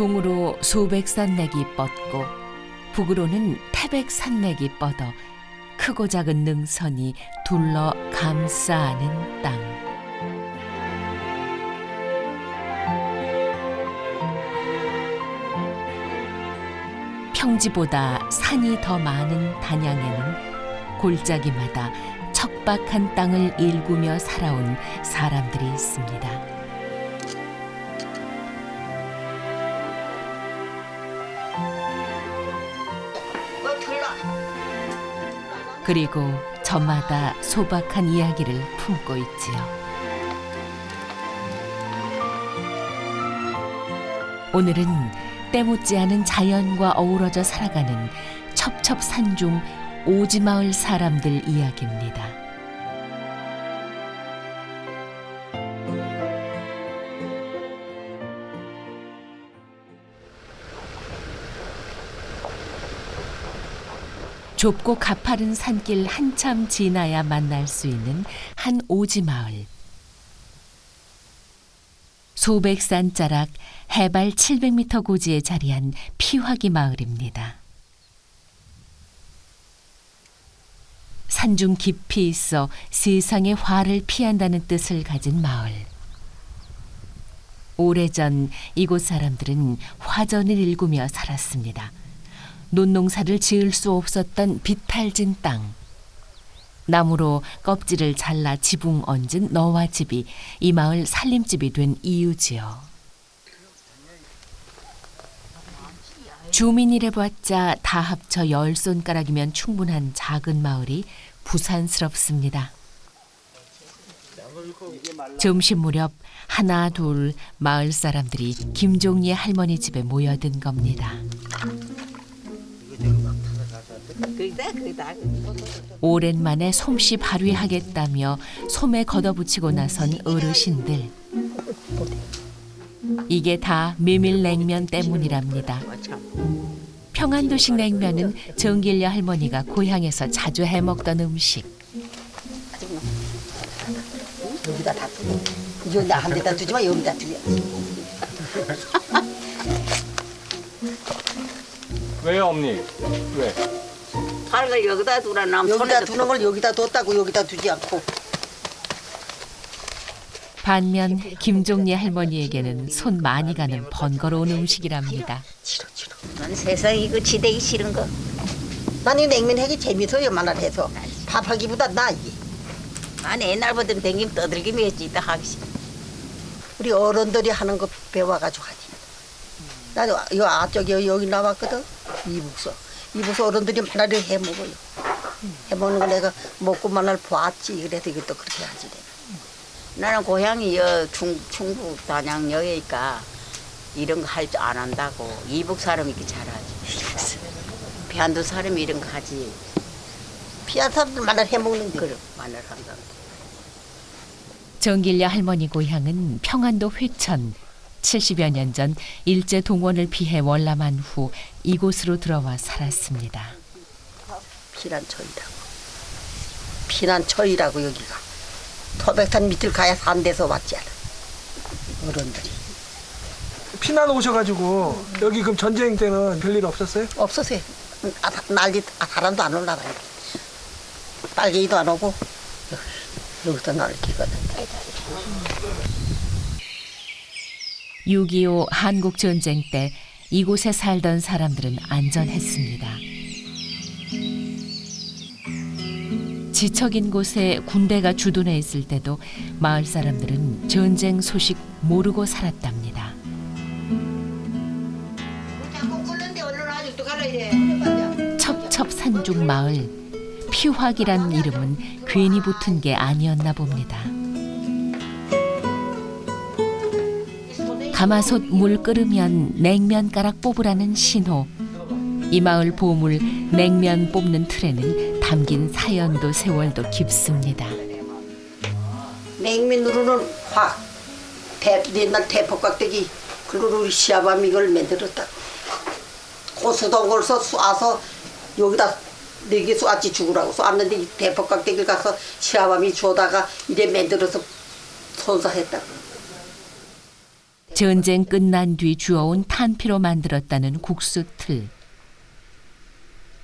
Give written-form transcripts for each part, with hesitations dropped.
동으로 소백산맥이 뻗고 북으로는 태백산맥이 뻗어 크고 작은 능선이 둘러 감싸는 땅. 평지보다 산이 더 많은 단양에는 골짜기마다 척박한 땅을 일구며 살아온 사람들이 있습니다. 그리고 저마다 소박한 이야기를 품고 있지요. 오늘은 때묻지 않은 자연과 어우러져 살아가는 첩첩산중 오지마을 사람들 이야기입니다. 좁고 가파른 산길 한참 지나야 만날 수 있는 한 오지마을. 소백산 자락 해발 700m 고지에 자리한 피화기 마을입니다. 산중 깊이 있어 세상의 화를 피한다는 뜻을 가진 마을. 오래전 이곳 사람들은 화전을 일구며 살았습니다. 논농사를 지을 수 없었던 비탈진 땅. 나무로 껍질을 잘라 지붕 얹은 너와 집이 이 마을 살림집이 된 이유지요. 주민이래봤자 다 합쳐 10손가락이면 충분한 작은 마을이 부산스럽습니다. 점심 무렵 하나 둘 마을 사람들이 김종리 할머니 집에 모여든 겁니다. 오랜만에 솜씨 발휘하겠다며 솜에 걷어붙이고 나선 어르신들. 이게 다 메밀냉면 때문이랍니다. 평안도식 냉면은 정길려 할머니가 고향에서 자주 해먹던 음식. 여기다 다 두고 여기다 한 대다 두지 마. 여기다 두려. 왜요, 어머니? 왜? 팔을 여기다 두라. 여기다 두는 걸 여기다 뒀다고 여기다 두지 않고. 반면 김종리 할머니에게는 손 많이 가는 번거로운 음식이랍니다. 싫어. 난 세상 이거 지대기 싫은 거. 나는 냉면 하기 재밌어요. 만날 해서 밥하기보다 나이. 난 옛날부터 댕김 떠들기면 했지. 이따 하기 싫어. 우리 어른들이 하는 거 배워가지고 하지. 나도 요 앞쪽에 여기 나왔거든. 이북서 어른들이 만날 해먹어요. 해먹는 거 내가 먹고 만날 봤지. 그래서 이것도 그렇게 하지. 나는 고향이 충북 단양역이니까 이런 거 할 줄 안 한다고. 이북 사람이 이렇게 잘하지. 피안도 사람이 이런 거 하지. 피한 사람들 만날 해먹는 거. 그래, 마늘 한다. 정길려 할머니 고향은 평안도 회천. 70여 년 전 일제 동원을 피해 월남한 후 이곳으로 들어와 살았습니다. 피난처이라고 여기가. 토백산 밑을 가야 산 데서 왔지 않아. 어른들이. 피난 오셔가지고 여기 그럼 전쟁 때는 별일 없었어요? 없었어요. 난리 사람도 안 올라가요. 빨갱이도 안 오고 여기서 날리거든. 6.25 한국전쟁 때 이곳에 살던 사람들은 안전했습니다. 지척인 곳에 군대가 주둔해 있을 때도 마을 사람들은 전쟁 소식 모르고 살았답니다. 첩첩산중 마을, 피화기란 이름은 괜히 붙은 게 아니었나 봅니다. 가마솥 물 끓으면 냉면 가락 뽑으라는 신호. 이 마을 보물 냉면 뽑는 틀에는 담긴 사연도 세월도 깊습니다. 냉면으로는 옛날 대포깍대기 그리고 우리 시아밤 이걸 만들었다. 고수동을 쏴서 여기다 4개 쏘았지 죽으라고 쏘았는데 대포깍대기를 가서 시아밤이 주다가 이래 만들어서 손사했다고. 전쟁 끝난 뒤 주워온 탄피로 만들었다는 국수틀.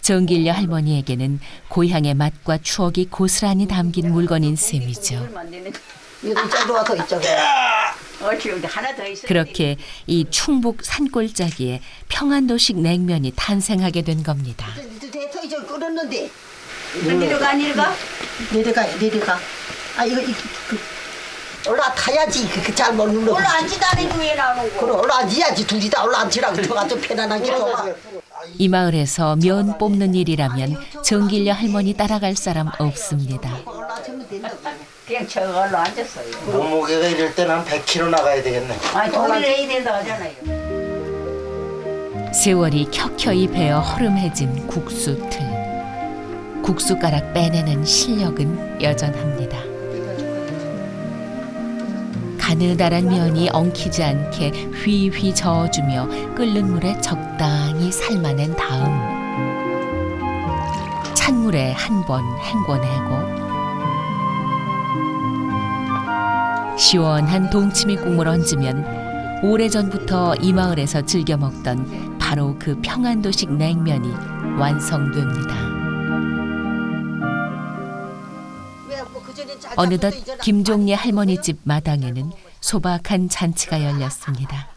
정길려 할머니에게는 고향의 맛과 추억이 고스란히 담긴 물건인 셈이죠. 이거 이쪽으로 와서 이쪽으로. 하나 더 있어. 그렇게 이 충북 산골짜기에 평안도식 냉면이 탄생하게 된 겁니다. 대서 이제 끓었는데 내려가. 내려가. 아 이거 올라타야지. 그 잘 먹는 거. 올라앉지다는 왜 나오는 거? 그럼 올라앉아야지. 둘이 다 올라앉으라고 들어가서 편안하게 좋아. 이 마을에서 면 뽑는 일이라면 정길려 할머니 따라갈 사람 없습니다. 올라앉으면 된다고. 그냥 저걸로 앉았어요. 몸무게가 이럴 때는 한 100kg 나가야 되겠네. 아니 돈을 내야 된다 하잖아요. 세월이 켜켜이 베어 허름해진 국수틀. 국수가락 빼내는 실력은 여전합니다. 가느다란 면이 엉키지 않게 휘휘 저어주며 끓는 물에 적당히 삶아낸 다음 찬물에 한 번 헹궈내고 시원한 동치미 국물 얹으면 오래전부터 이 마을에서 즐겨 먹던 바로 그 평안도식 냉면이 완성됩니다. 어느덧 김종례 할머니 집 마당에는 소박한 잔치가 열렸습니다.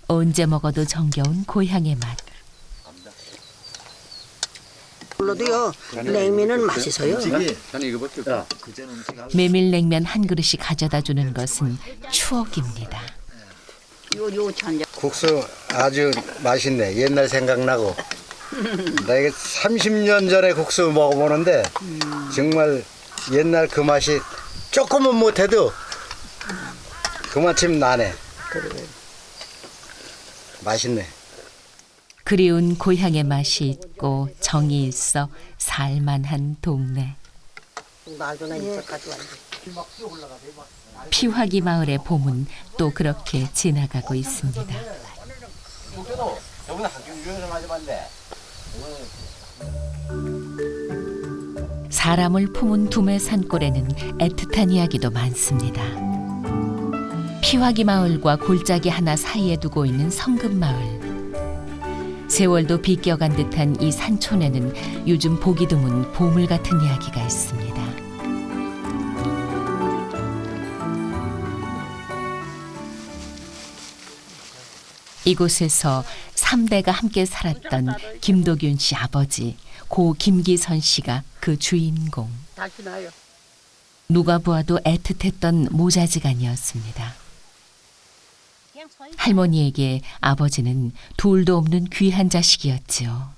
언제 먹어도 정겨운 고향의 맛. 물로도요 냉면은 맛있어요. 메밀냉면 한 그릇이 가져다 주는 것은 추억입니다. 요 잔자. 국수 아주 맛있네. 옛날 생각나고. 나 이게 30년 전에 국수 먹어보는데 정말 옛날 그 맛이 조금은 못해도 그만큼 나네. 맛있네. 그리운 고향의 맛이 있고 정이 있어 살만한 동네. 나중에 이제까지 왔네. 피화기 마을의 봄은 또 그렇게 지나가고 있습니다. 사람을 품은 두메 산골에는 애틋한 이야기도 많습니다. 피화기 마을과 골짜기 하나 사이에 두고 있는 성급 마을. 세월도 비껴간 듯한 이 산촌에는 요즘 보기 드문 보물 같은 이야기가 있습니다. 이곳에서 3대가 함께 살았던 김도균 씨 아버지 고 김기선 씨가 그 주인공. 다시 나요. 누가 보아도 애틋했던 모자지간이었습니다. 할머니에게 아버지는 둘도 없는 귀한 자식이었지요.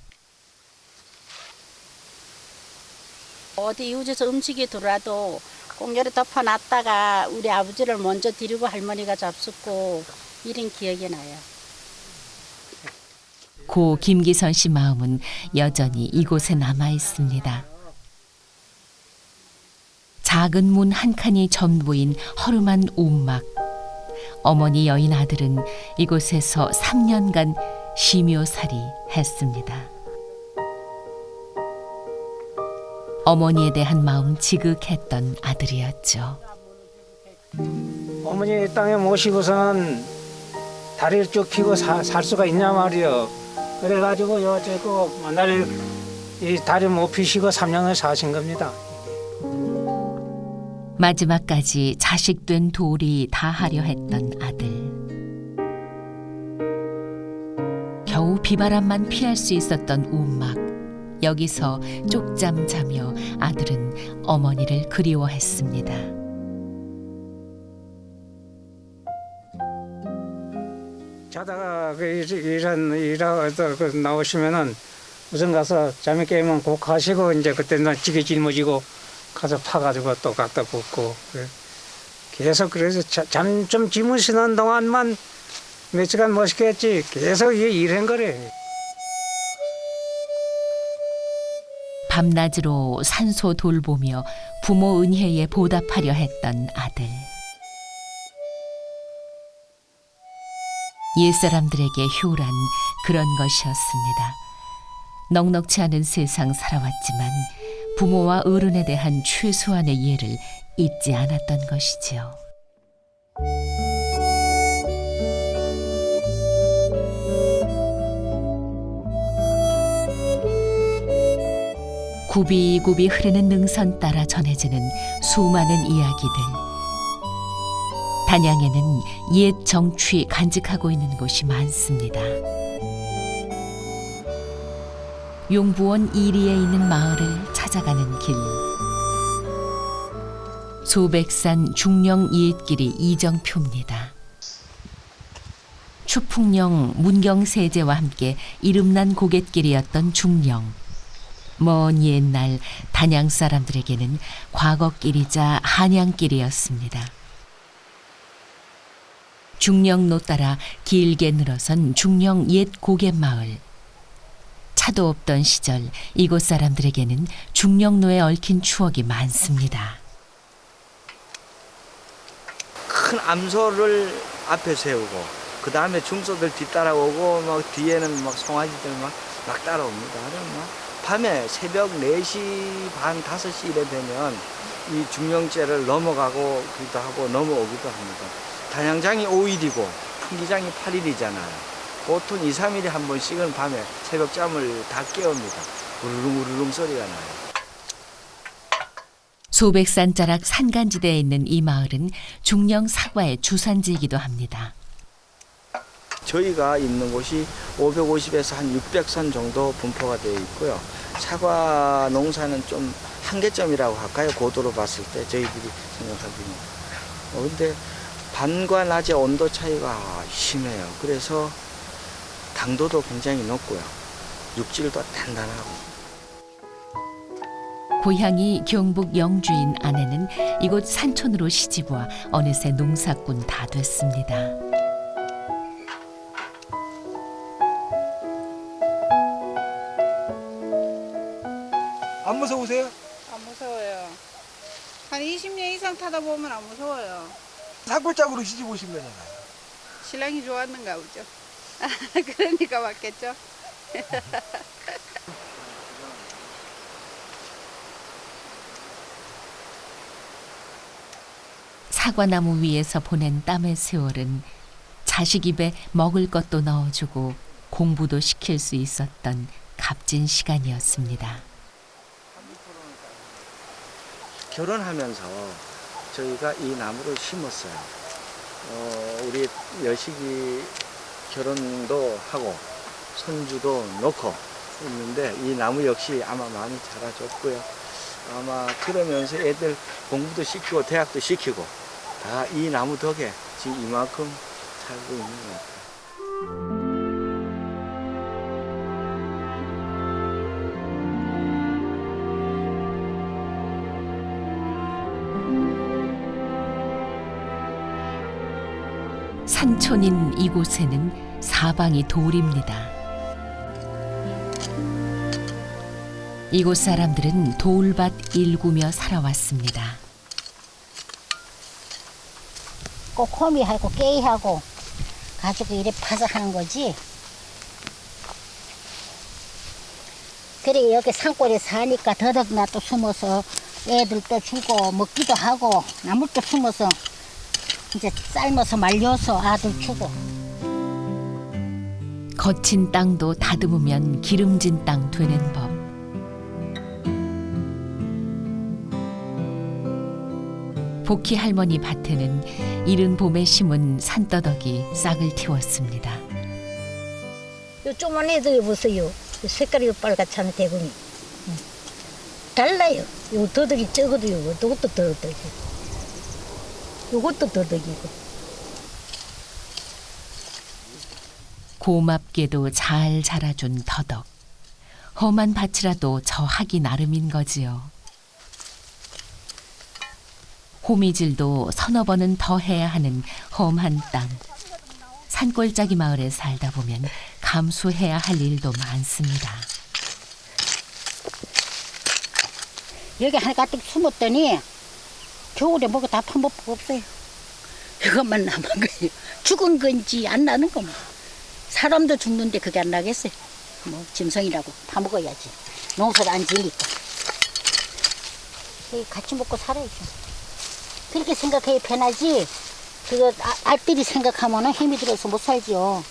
어디 이웃에서 음식이 들어와도 공열에 덮어놨다가 우리 아버지를 먼저 데리고 할머니가 잡숫고 이런 기억이 나요. 고 김기선 씨 마음은 여전히 이곳에 남아 있습니다. 작은 문 한 칸이 전부인 허름한 움막. 어머니 여인 아들은 이곳에서 3년간 심요살이 했습니다. 어머니에 대한 마음 지극했던 아들이었죠. 어머니 땅에 모시고서는 다리를 쭉 펴고 살 수가 있냐 말이요. 그래가지고 여태껏 만날 이 다리 못 펴시고 3년을 사신 겁니다. 마지막까지 자식된 도리 다하려 했던 아들. 겨우 비바람만 피할 수 있었던 움막. 여기서 쪽잠 자며 아들은 어머니를 그리워했습니다. 자다가 일하고 나오시면은 우선 가서 잠이 깨면 꼭 하시고 이제 그때는 지게 짊어지고 가서 파가지고 또 갖다 붓고 계속 그래서 잠 좀 주무시는 동안만 몇 시간 못 쉬겠지 계속 일한 거래. 밤낮으로 산소 돌보며 부모 은혜에 보답하려 했던 아들. 옛사람들에게 효란 그런 것이었습니다. 넉넉치 않은 세상 살아왔지만 부모와 어른에 대한 최소한의 예를 잊지 않았던 것이지요. 굽이굽이 흐르는 능선 따라 전해지는 수많은 이야기들. 단양에는 옛 정취 간직하고 있는 곳이 많습니다. 용부원 이리에 있는 마을을 찾아가는 길. 소백산 중령 옛길이 이정표입니다. 추풍령 문경세제와 함께 이름난 고갯길이었던 중령. 먼 옛날 단양 사람들에게는 과거길이자 한양길이었습니다. 중령로 따라 길게 늘어선 중령 옛 고갯마을. 차도 없던 시절 이곳 사람들에게는 중령로에 얽힌 추억이 많습니다. 큰 암소를 앞에 세우고 그 다음에 중소들 뒤따라오고 막 뒤에는 막 송아지들 막 따라옵니다. 그러면 막 밤에 새벽 4시 반 5시 이래 되면 이 중령제를 넘어가고 기도 하고 넘어오기도 합니다. 단양장이 5일이고 풍기장이 8일이잖아요. 보통 2, 3일에 한 번씩은 밤에 새벽잠을 다 깨웁니다. 우르릉 우르릉 소리가 나요. 소백산 자락 산간지대에 있는 이 마을은 중령 사과의 주산지이기도 합니다. 저희가 있는 곳이 550에서 한 600선 정도 분포가 되어 있고요. 사과 농사는 좀 한계점이라고 할까요? 고도로 봤을 때 저희들이 생각하기는. 근데 밤과 낮의 온도 차이가 심해요. 그래서 당도도 굉장히 높고요. 육질도 단단하고. 고향이 경북 영주인 아내는 이곳 산촌으로 시집와 어느새 농사꾼 다 됐습니다. 안 무서우세요? 안 무서워요. 한 20년 이상 타다 보면 안 무서워요. 산골짝으로 시집 오신 거잖아요. 신랑이 좋았는가 보죠. 그러니까 맞겠죠. 사과나무 위에서 보낸 땀의 세월은 자식 입에 먹을 것도 넣어주고 공부도 시킬 수 있었던 값진 시간이었습니다. 결혼하면서 저희가 이 나무를 심었어요. 우리 여식이 결혼도 하고 손주도 놓고 있는데 이 나무 역시 아마 많이 자라줬고요. 아마 그러면서 애들 공부도 시키고 대학도 시키고 다 이 나무 덕에 지금 이만큼 살고 있는 것 같아요. 산촌인 이곳에는 사방이 돌입니다. 이곳 사람들은 돌밭 일구며 살아왔습니다. 꼭 호미하고 깨이하고 가지고 이래 파서 하는 거지. 그래 여기 산골에 사니까 더덕나 또 숨어서 애들도 주고 먹기도 하고 나물도 숨어서 이제 삶아서 말려서 아들 주고. 거친 땅도 다듬으면 기름진 땅 되는 법. 복희 할머니 밭에는 이른 봄에 심은 산더덕이 싹을 틔웠습니다. 요 조그만 애도 보세요. 색깔이 빨갛잖아 대군이. 달라요. 요 더덕이 적어도 요것도 더덕이. 요것도 더덕이고. 고맙게도 잘 자라준 더덕. 험한 밭이라도 저 하기 나름인 거지요. 호미질도 서너 번은 더 해야 하는 험한 땅. 산골짜기 마을에 살다 보면 감수해야 할 일도 많습니다. 여기 하나 가득 숨었더니 겨울에 뭐가 다 파먹고 없어요. 이것만 남은 거예요. 죽은 건지 안 나는 거면. 사람도 죽는데 그게 안 나겠어요. 뭐 짐승이라고 파먹어야지. 농사를 안 지니까. 같이 먹고 살아야죠. 그렇게 생각해야 편하지. 그거 알뜰히 생각하면 힘이 들어서 못 살죠.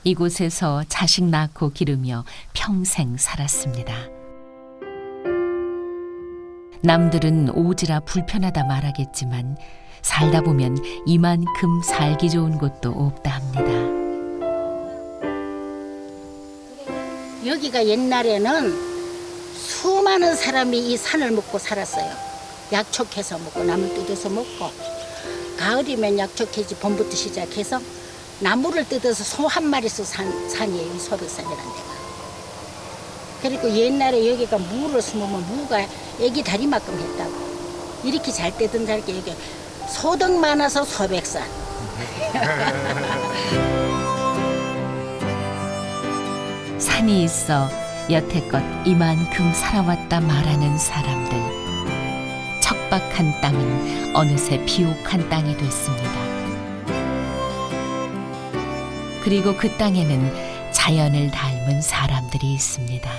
이곳에서 자식 낳고 기르며 평생 살았습니다. 남들은 오지라 불편하다 말하겠지만 살다 보면 이만큼 살기 좋은 곳도 없다 합니다. 여기가 옛날에는 수많은 사람이 이 산을 먹고 살았어요. 약초캐서 먹고 나물 뜯어서 먹고, 가을이면 약초캐지 봄부터 시작해서 나무를 뜯어서 소 한 마리씩 산이에요. 이 소백산이라는 데가. 그리고 옛날에 여기가 무를 심으면 무가 애기 다리만큼 했다고. 이렇게 잘 떼던 자리에 여기 소득 많아서 소백산. 산이 있어 여태껏 이만큼 살아왔다 말하는 사람들. 척박한 땅은 어느새 비옥한 땅이 됐습니다. 그리고 그 땅에는 자연을 닮은 사람들이 있습니다.